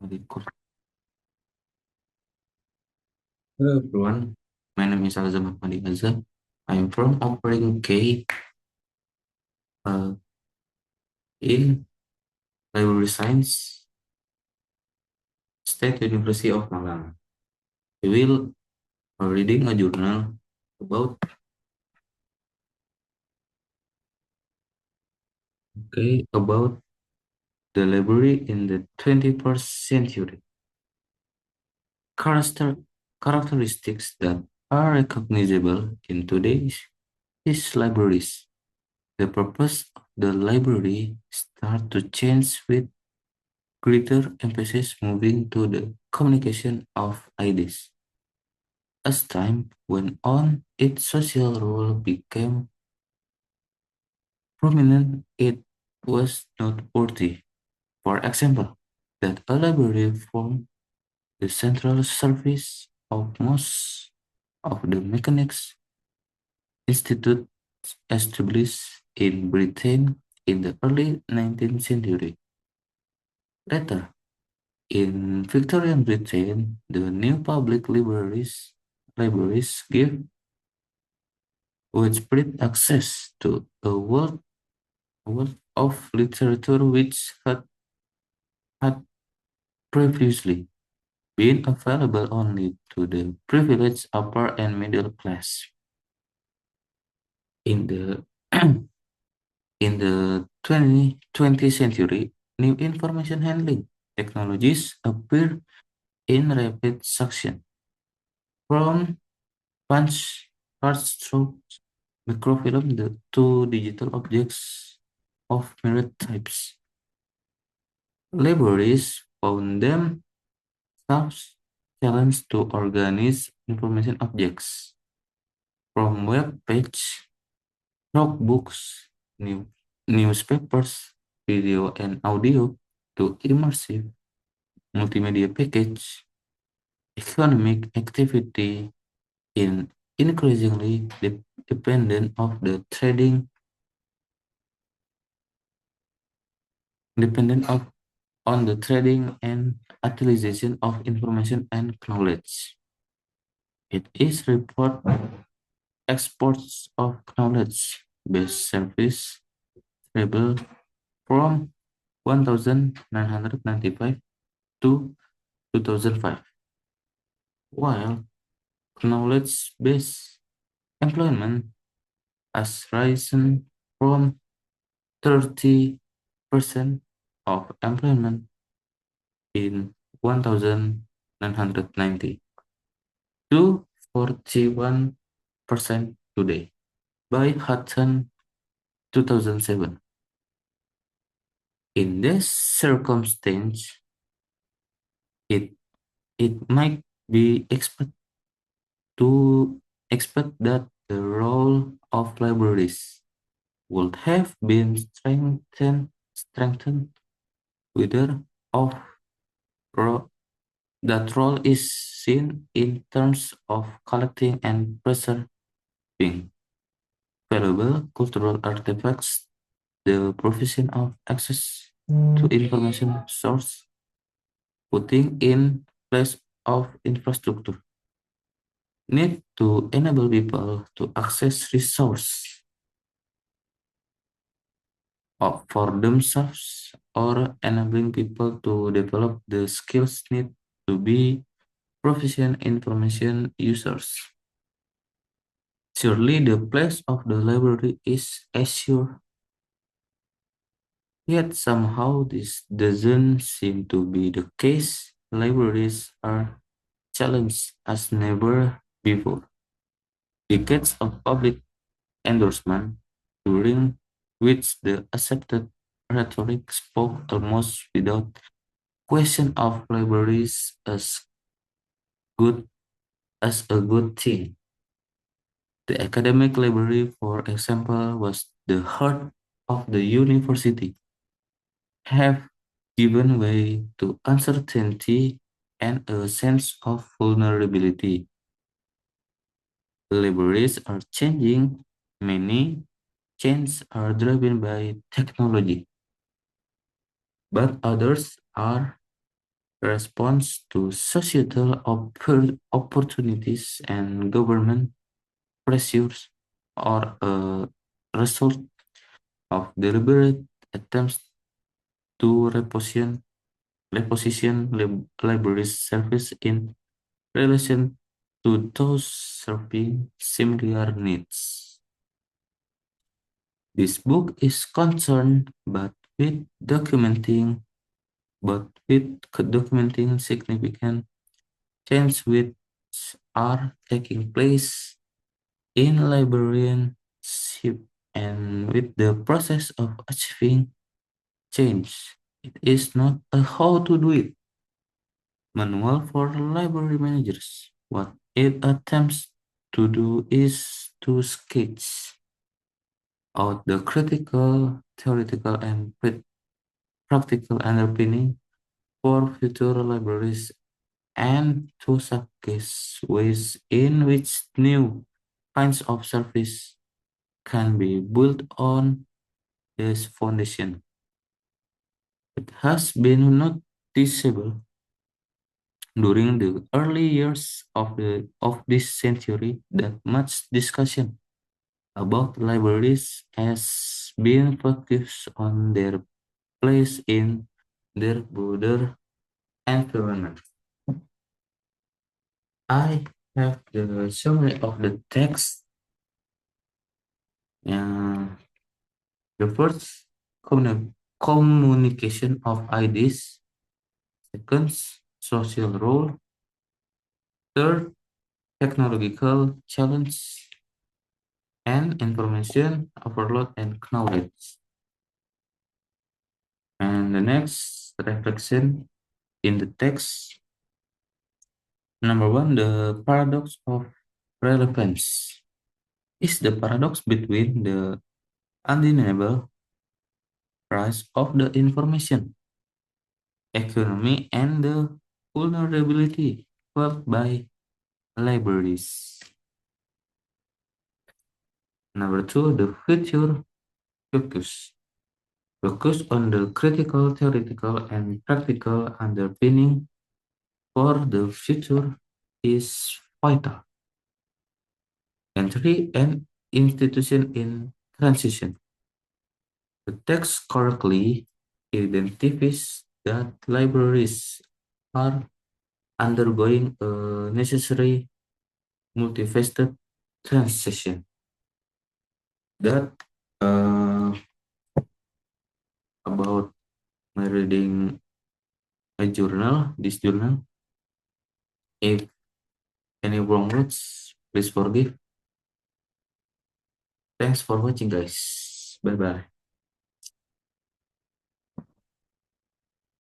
Very cool. Hello everyone, my name is Azam Ahmadi Azhar. I am from Operating K uh, in Library Science, State University of Malang. We will reading a journal about about the library in the 21st century. Character, Characteristics that are recognizable in today's libraries. The purpose of the library start to change with greater emphasis moving to the communication of ideas. As time went on, its social role became prominent. It was noteworthy, for example, that a library formed the central service of most of the mechanics institutes established in Britain in the early 19th century. Later, in Victorian Britain, the new public libraries give widespread access to a wealth of literature which had previously been available only to the privileged upper and middle class. In the in the 20th century, new information handling technologies appear in rapid succession, from punch cards through microfilm to digital objects of myriad types. Libraries found themselves challenged to organize information objects, from web page, notebooks, new, newspapers, video and audio, to immersive multimedia package. Economic activity in increasingly dependent of the trading dependent of on the trading and utilization of information and knowledge. It is report exports of knowledge-based service trebled from 1995 to 2005, while knowledge-based employment has risen from 30% of employment in 1990 to 41% today by Hudson 2007. In this circumstance, it it might be to expect that the role of libraries would have been strengthened whether of ro- that role is seen in terms of collecting and preserving valuable cultural artifacts, the provision of access to information source, putting in place of infrastructure need to enable people to access resource for themselves or enabling people to develop the skills need to be proficient information users. Surely the place of the library is assured, yet somehow this doesn't seem to be the case. Libraries are challenged as never before. Decades of public endorsement, during which the accepted rhetoric spoke almost without question of libraries good as a good thing. The academic library, for example, was the heart of the university, have given way to uncertainty and a sense of vulnerability. Libraries are changing. Many changes are driven by technology, but others are response to societal opportunities and government pressures, or a result of deliberate attempts to reposition libraries' service in relation to those serving similar needs. This book is concerned with documenting significant change which are taking place in librarianship, and with the process of achieving change. It is not a how to do it manual for library managers. What it attempts to do is to sketch out the critical, theoretical, and practical underpinning for future libraries, and to suggest ways in which new kinds of service can be built on this foundation. It has been noticeable during the early years of this century that much discussion about libraries has been focused on their place in their broader environment. I have the summary of the text. Uh, the first, communication of ideas. Second, social role. Third, technological challenge and information overload and knowledge. And the next reflection in the text, number one, the paradox of relevance is the paradox between the undeniable rise of the information economy and the vulnerability felt by libraries. Number two, the future focus. Focus on the critical, theoretical, and practical underpinning for the future is vital. And three, an institution in transition. The text correctly identifies that libraries are undergoing a necessary multifaceted transition that uh, about my reading this journal. If any wrong words, please forgive. Thanks for watching, guys. Bye bye.